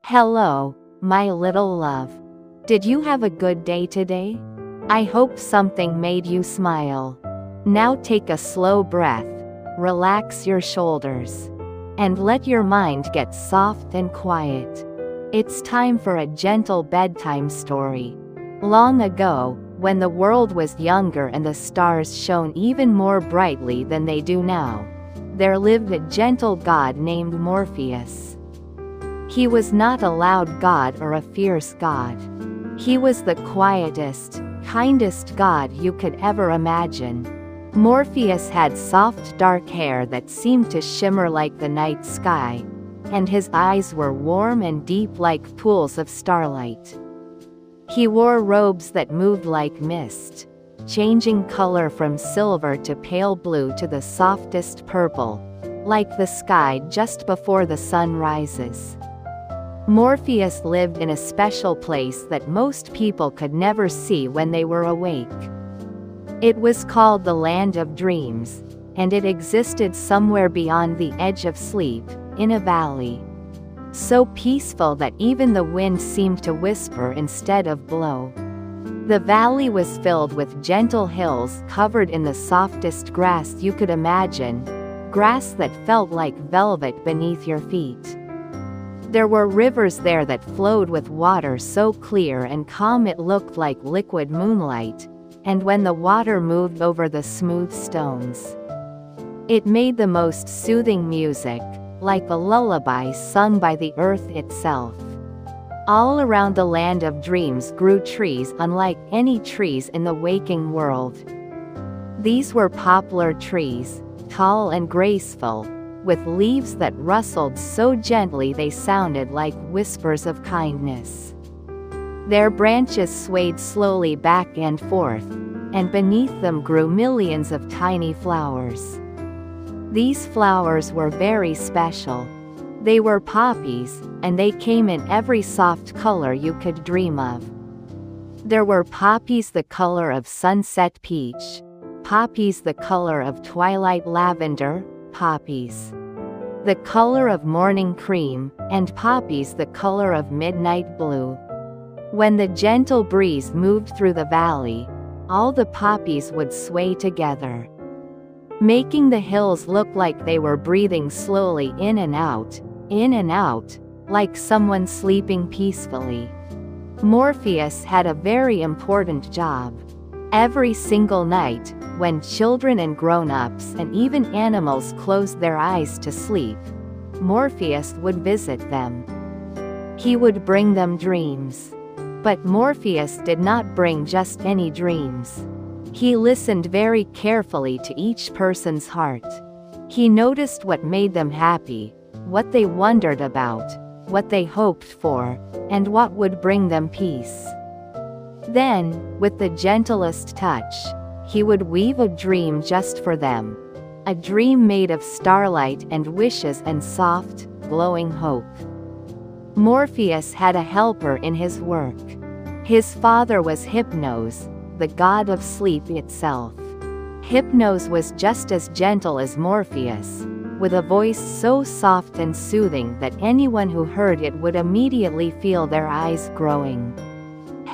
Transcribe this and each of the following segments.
Hello, my little love. Did you have a good day today? I hope something made you smile. Now take a slow breath, relax your shoulders, and let your mind get soft and quiet. It's time for a gentle bedtime story. Long ago, when the world was younger and the stars shone even more brightly than they do now, there lived a gentle god named Morpheus. He was not a loud god or a fierce god. He was the quietest, kindest god you could ever imagine. Morpheus had soft dark hair that seemed to shimmer like the night sky, and his eyes were warm and deep like pools of starlight. He wore robes that moved like mist, changing color from silver to pale blue to the softest purple, like the sky just before the sun rises. Morpheus lived in a special place that most people could never see when they were awake. It was called the Land of Dreams, and it existed somewhere beyond the edge of sleep, in a valley. So peaceful that even the wind seemed to whisper instead of blow. The valley was filled with gentle hills covered in the softest grass you could imagine, grass that felt like velvet beneath your feet. There were rivers there that flowed with water so clear and calm it looked like liquid moonlight, and when the water moved over the smooth stones, it made the most soothing music, like a lullaby sung by the earth itself. All around the Land of Dreams grew trees unlike any trees in the waking world. These were poplar trees, tall and graceful, with leaves that rustled so gently they sounded like whispers of kindness. Their branches swayed slowly back and forth, and beneath them grew millions of tiny flowers. These flowers were very special. They were poppies, and they came in every soft color you could dream of. There were poppies the color of sunset peach, poppies the color of twilight lavender, poppies the color of morning cream, and poppies the color of midnight blue. When the gentle breeze moved through the valley, all the poppies would sway together, making the hills look like they were breathing slowly in and out, like someone sleeping peacefully. Morpheus had a very important job. Every single night, when children and grown-ups and even animals closed their eyes to sleep, Morpheus would visit them. He would bring them dreams. But Morpheus did not bring just any dreams. He listened very carefully to each person's heart. He noticed what made them happy, what they wondered about, what they hoped for, and what would bring them peace. Then, with the gentlest touch, he would weave a dream just for them. A dream made of starlight and wishes and soft, glowing hope. Morpheus had a helper in his work. His father was Hypnos, the god of sleep itself. Hypnos was just as gentle as Morpheus, with a voice so soft and soothing that anyone who heard it would immediately feel their eyes growing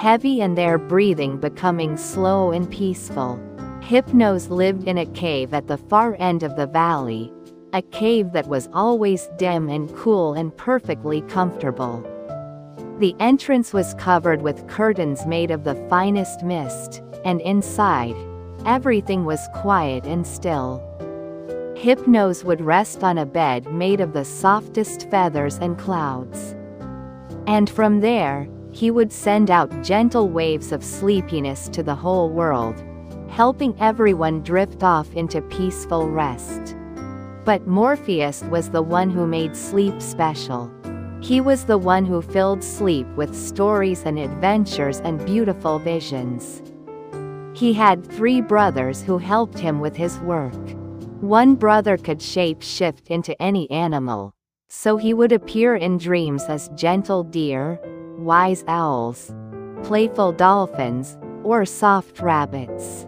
heavy and their breathing becoming slow and peaceful. Hypnos lived in a cave at the far end of the valley, a cave that was always dim and cool and perfectly comfortable. The entrance was covered with curtains made of the finest mist, and inside, everything was quiet and still. Hypnos would rest on a bed made of the softest feathers and clouds. And from there, he would send out gentle waves of sleepiness to the whole world, helping everyone drift off into peaceful rest. But Morpheus was the one who made sleep special. He was the one who filled sleep with stories and adventures and beautiful visions. He had 3 brothers who helped him with his work. One brother could shape-shift into any animal, so he would appear in dreams as gentle deer, wise owls, playful dolphins, or soft rabbits.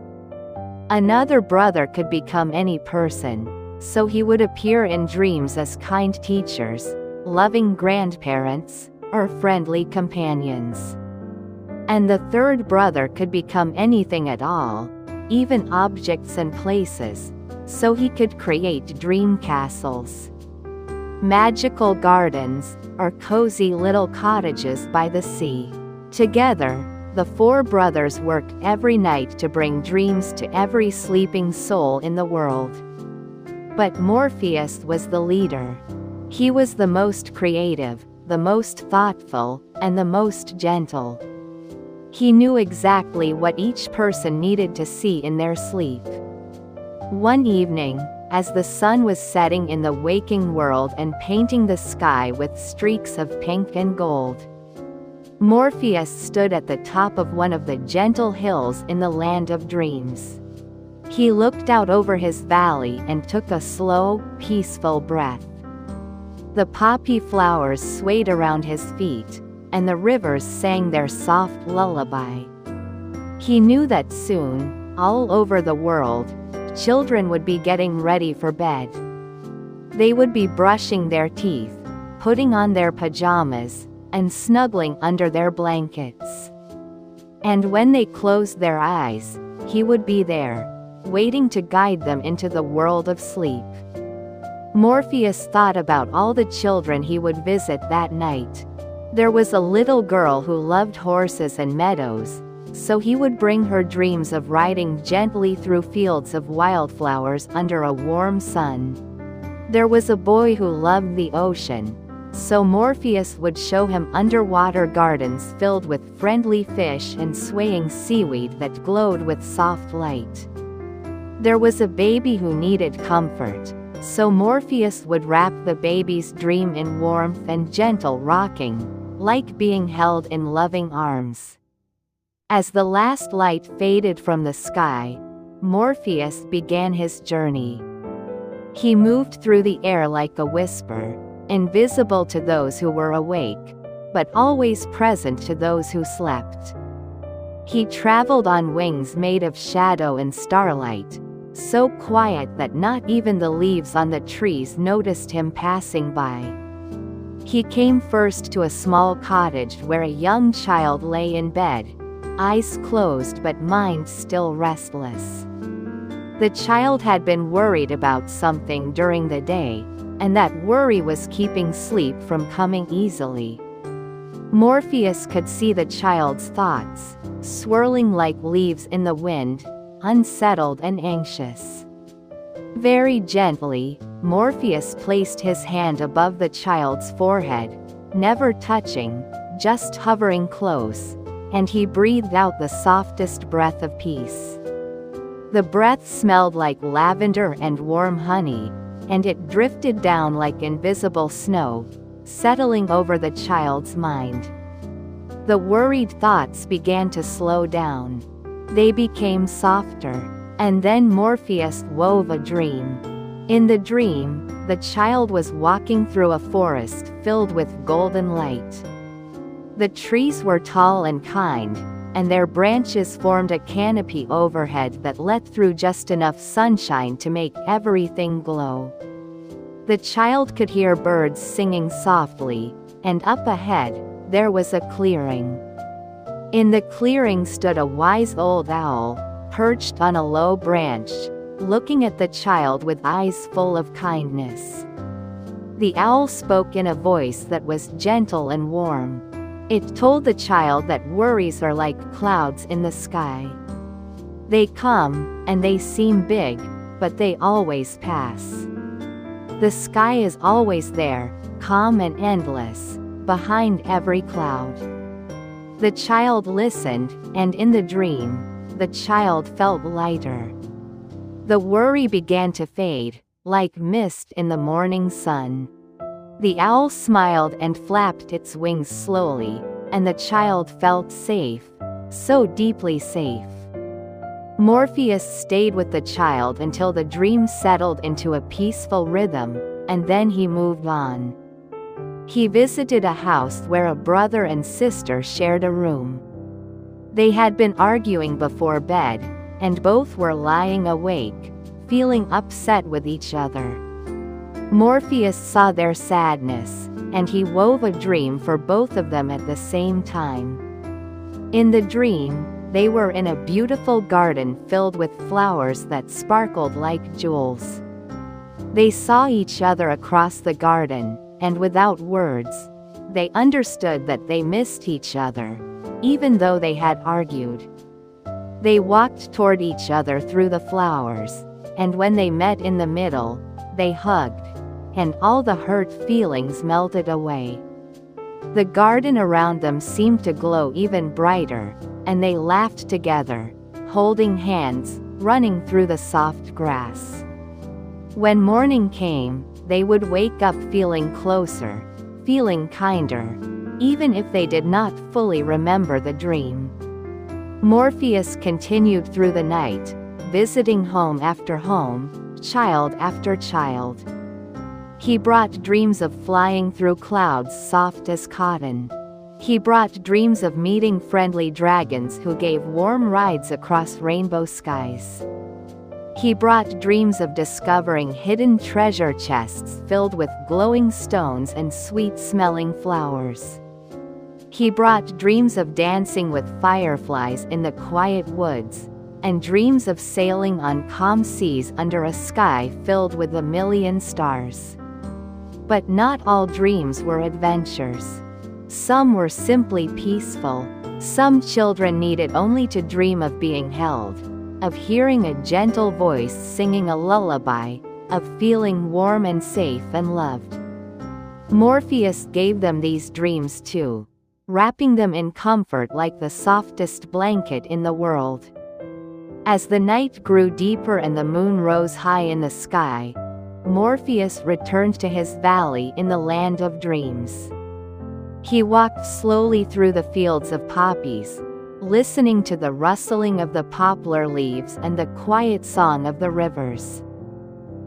Another brother could become any person, so he would appear in dreams as kind teachers, loving grandparents, or friendly companions. And the third brother could become anything at all, even objects and places, so he could create dream castles, magical gardens, or cozy little cottages by the sea. Together, the four brothers worked every night to bring dreams to every sleeping soul in the world. But Morpheus was the leader. He was the most creative, the most thoughtful, and the most gentle. He knew exactly what each person needed to see in their sleep. One evening, as the sun was setting in the waking world and painting the sky with streaks of pink and gold, Morpheus stood at the top of one of the gentle hills in the land of dreams. He looked out over his valley and took a slow, peaceful breath. The poppy flowers swayed around his feet, and the rivers sang their soft lullaby. He knew that soon, all over the world, children would be getting ready for bed. They would be brushing their teeth, putting on their pajamas, and snuggling under their blankets. And when they closed their eyes, he would be there, waiting to guide them into the world of sleep. Morpheus thought about all the children he would visit that night. There was a little girl who loved horses and meadows, so he would bring her dreams of riding gently through fields of wildflowers under a warm sun. There was a boy who loved the ocean, so Morpheus would show him underwater gardens filled with friendly fish and swaying seaweed that glowed with soft light. There was a baby who needed comfort, so Morpheus would wrap the baby's dream in warmth and gentle rocking, like being held in loving arms. As the last light faded from the sky, Morpheus began his journey. He moved through the air like a whisper, invisible to those who were awake, but always present to those who slept. He traveled on wings made of shadow and starlight, so quiet that not even the leaves on the trees noticed him passing by. He came first to a small cottage where a young child lay in bed, eyes closed but mind still restless. The child had been worried about something during the day, and that worry was keeping sleep from coming easily. Morpheus could see the child's thoughts, swirling like leaves in the wind, unsettled and anxious. Very gently, Morpheus placed his hand above the child's forehead, never touching, just hovering close, and he breathed out the softest breath of peace. The breath smelled like lavender and warm honey, and it drifted down like invisible snow, settling over the child's mind. The worried thoughts began to slow down. They became softer, and then Morpheus wove a dream. In the dream, the child was walking through a forest filled with golden light. The trees were tall and kind, and their branches formed a canopy overhead that let through just enough sunshine to make everything glow. The child could hear birds singing softly, and up ahead, there was a clearing. In the clearing stood a wise old owl, perched on a low branch, looking at the child with eyes full of kindness. The owl spoke in a voice that was gentle and warm. It told the child that worries are like clouds in the sky. They come, and they seem big, but they always pass. The sky is always there, calm and endless, behind every cloud. The child listened, and in the dream, the child felt lighter. The worry began to fade, like mist in the morning sun. The owl smiled and flapped its wings slowly, and the child felt safe, so deeply safe. Morpheus stayed with the child until the dream settled into a peaceful rhythm, and then he moved on. He visited a house where a brother and sister shared a room. They had been arguing before bed, and both were lying awake, feeling upset with each other. Morpheus saw their sadness, and he wove a dream for both of them at the same time. In the dream, they were in a beautiful garden filled with flowers that sparkled like jewels. They saw each other across the garden, and without words, they understood that they missed each other, even though they had argued. They walked toward each other through the flowers, and when they met in the middle, they hugged, and all the hurt feelings melted away. The garden around them seemed to glow even brighter, and they laughed together, holding hands, running through the soft grass. When morning came, they would wake up feeling closer, feeling kinder, even if they did not fully remember the dream. Morpheus continued through the night, visiting home after home, child after child. He brought dreams of flying through clouds soft as cotton. He brought dreams of meeting friendly dragons who gave warm rides across rainbow skies. He brought dreams of discovering hidden treasure chests filled with glowing stones and sweet-smelling flowers. He brought dreams of dancing with fireflies in the quiet woods, and dreams of sailing on calm seas under a sky filled with a million stars. But not all dreams were adventures. Some were simply peaceful. Some children needed only to dream of being held, of hearing a gentle voice singing a lullaby, of feeling warm and safe and loved. Morpheus gave them these dreams too, wrapping them in comfort like the softest blanket in the world. As the night grew deeper and the moon rose high in the sky, Morpheus returned to his valley in the land of dreams. He walked slowly through the fields of poppies, listening to the rustling of the poplar leaves and the quiet song of the rivers.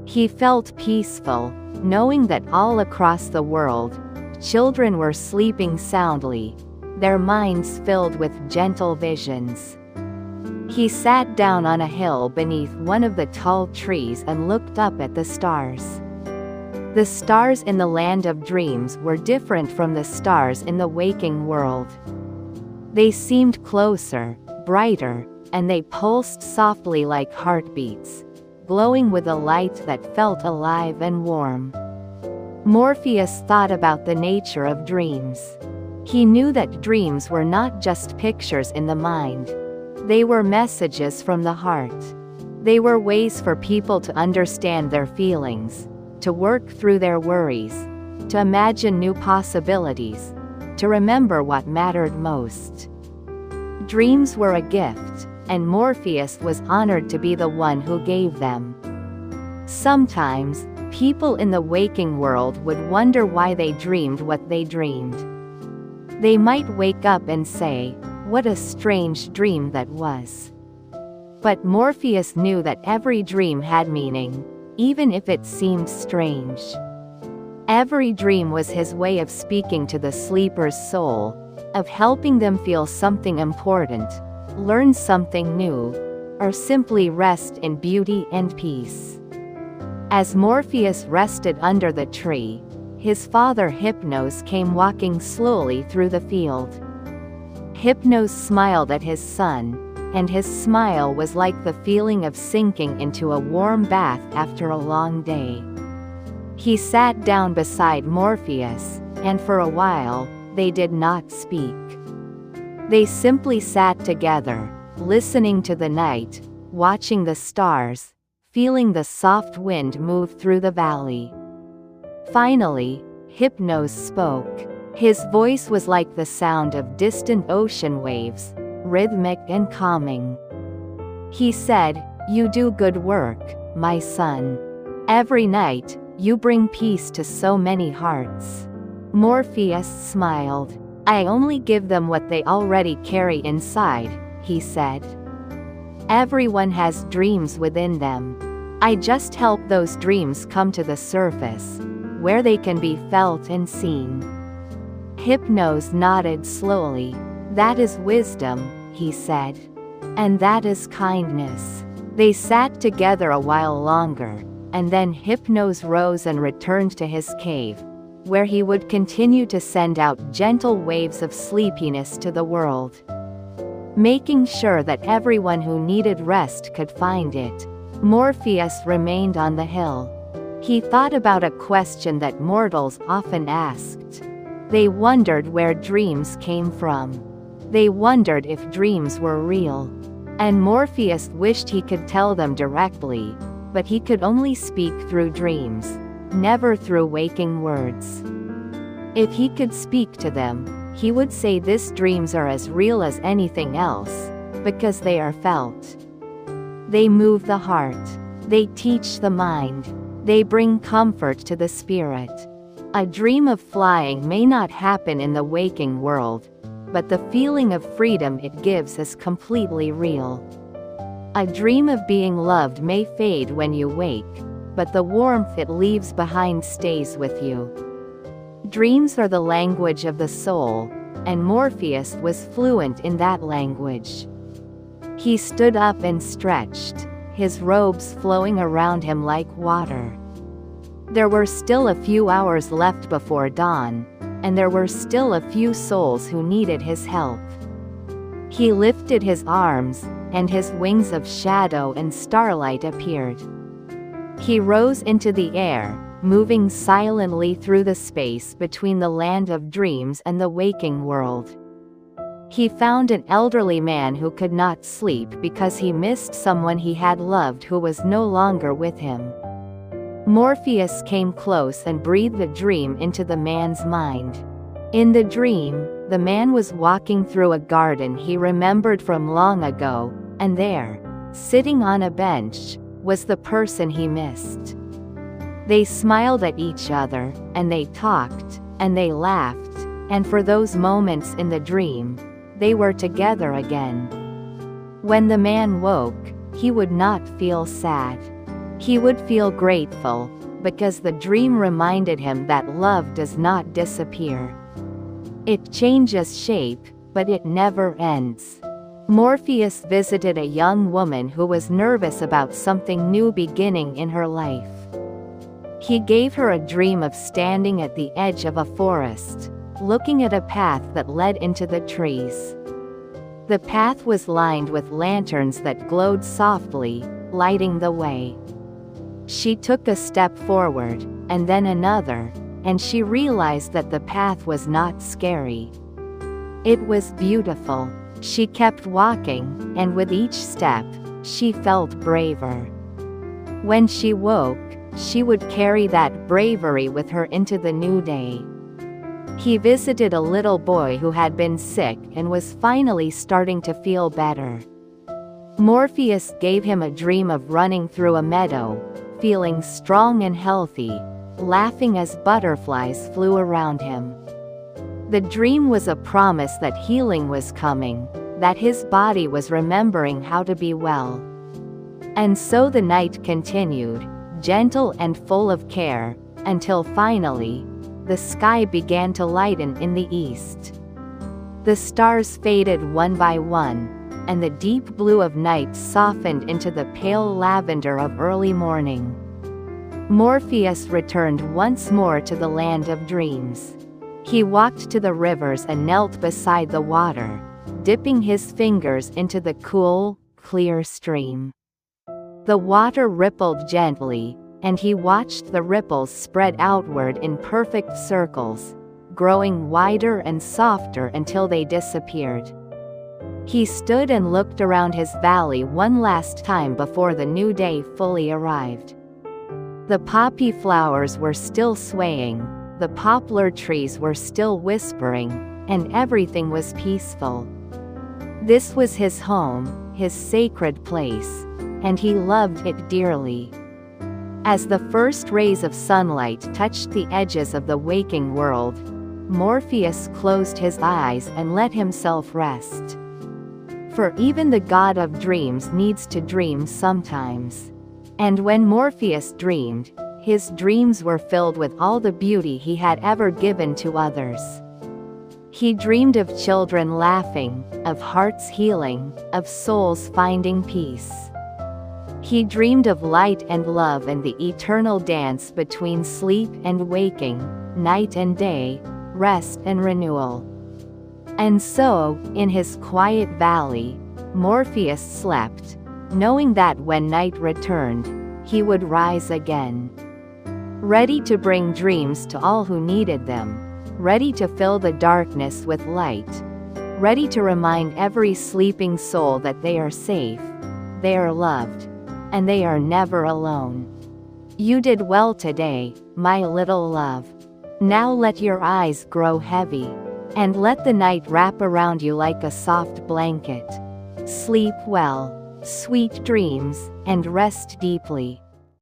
He felt peaceful, knowing that all across the world, children were sleeping soundly, their minds filled with gentle visions. He sat down on a hill beneath one of the tall trees and looked up at the stars. The stars in the land of dreams were different from the stars in the waking world. They seemed closer, brighter, and they pulsed softly like heartbeats, glowing with a light that felt alive and warm. Morpheus thought about the nature of dreams. He knew that dreams were not just pictures in the mind. They were messages from the heart. They were ways for people to understand their feelings, to work through their worries, to imagine new possibilities, to remember what mattered most. Dreams were a gift, and Morpheus was honored to be the one who gave them. Sometimes, people in the waking world would wonder why they dreamed what they dreamed. They might wake up and say, "What a strange dream that was." But Morpheus knew that every dream had meaning, even if it seemed strange. Every dream was his way of speaking to the sleeper's soul, of helping them feel something important, learn something new, or simply rest in beauty and peace. As Morpheus rested under the tree, his father Hypnos came walking slowly through the field. Hypnos smiled at his son, and his smile was like the feeling of sinking into a warm bath after a long day. He sat down beside Morpheus, and for a while, they did not speak. They simply sat together, listening to the night, watching the stars, feeling the soft wind move through the valley. Finally, Hypnos spoke. His voice was like the sound of distant ocean waves, rhythmic and calming. He said, "You do good work, my son. Every night, you bring peace to so many hearts." Morpheus smiled. "I only give them what they already carry inside," he said. "Everyone has dreams within them. I just help those dreams come to the surface, where they can be felt and seen." Hypnos nodded slowly. "That is wisdom," he said. "And that is kindness." They sat together a while longer, and then Hypnos rose and returned to his cave, where he would continue to send out gentle waves of sleepiness to the world, making sure that everyone who needed rest could find it. Morpheus remained on the hill. He thought about a question that mortals often asked. They wondered where dreams came from. They wondered if dreams were real. And Morpheus wished he could tell them directly, but he could only speak through dreams, never through waking words. If he could speak to them, he would say these dreams are as real as anything else, because they are felt. They move the heart. They teach the mind. They bring comfort to the spirit. A dream of flying may not happen in the waking world, but the feeling of freedom it gives is completely real. A dream of being loved may fade when you wake, but the warmth it leaves behind stays with you. Dreams are the language of the soul, and Morpheus was fluent in that language. He stood up and stretched, his robes flowing around him like water. There were still a few hours left before dawn, and there were still a few souls who needed his help. He lifted his arms, and his wings of shadow and starlight appeared. He rose into the air, moving silently through the space between the land of dreams and the waking world. He found an elderly man who could not sleep because he missed someone he had loved who was no longer with him. Morpheus came close and breathed a dream into the man's mind. In the dream, the man was walking through a garden he remembered from long ago, and there, sitting on a bench, was the person he missed. They smiled at each other, and they talked, and they laughed, and for those moments in the dream, they were together again. When the man woke, he would not feel sad. He would feel grateful, because the dream reminded him that love does not disappear. It changes shape, but it never ends. Morpheus visited a young woman who was nervous about something new beginning in her life. He gave her a dream of standing at the edge of a forest, looking at a path that led into the trees. The path was lined with lanterns that glowed softly, lighting the way. She took a step forward, and then another, and she realized that the path was not scary. It was beautiful. She kept walking, and with each step, she felt braver. When she woke, she would carry that bravery with her into the new day. He visited a little boy who had been sick and was finally starting to feel better. Morpheus gave him a dream of running through a meadow, feeling strong and healthy, laughing as butterflies flew around him. The dream was a promise that healing was coming, that his body was remembering how to be well. And so the night continued, gentle and full of care, until finally, the sky began to lighten in the east. The stars faded one by one, and the deep blue of night softened into the pale lavender of early morning. Morpheus returned once more to the land of dreams. He walked to the rivers and knelt beside the water, dipping his fingers into the cool, clear stream. The water rippled gently, and he watched the ripples spread outward in perfect circles, growing wider and softer until they disappeared. He stood and looked around his valley one last time before the new day fully arrived. The poppy flowers were still swaying, the poplar trees were still whispering, and everything was peaceful. This was his home, his sacred place, and he loved it dearly. As the first rays of sunlight touched the edges of the waking world, Morpheus closed his eyes and let himself rest. For even the god of dreams needs to dream sometimes. And when Morpheus dreamed, his dreams were filled with all the beauty he had ever given to others. He dreamed of children laughing, of hearts healing, of souls finding peace. He dreamed of light and love and the eternal dance between sleep and waking, night and day, rest and renewal. And so, in his quiet valley, Morpheus slept, knowing that when night returned, he would rise again. Ready to bring dreams to all who needed them, ready to fill the darkness with light, ready to remind every sleeping soul that they are safe, they are loved, and they are never alone. You did well today, my little love. Now let your eyes grow heavy, and let the night wrap around you like a soft blanket. Sleep well, sweet dreams, and rest deeply.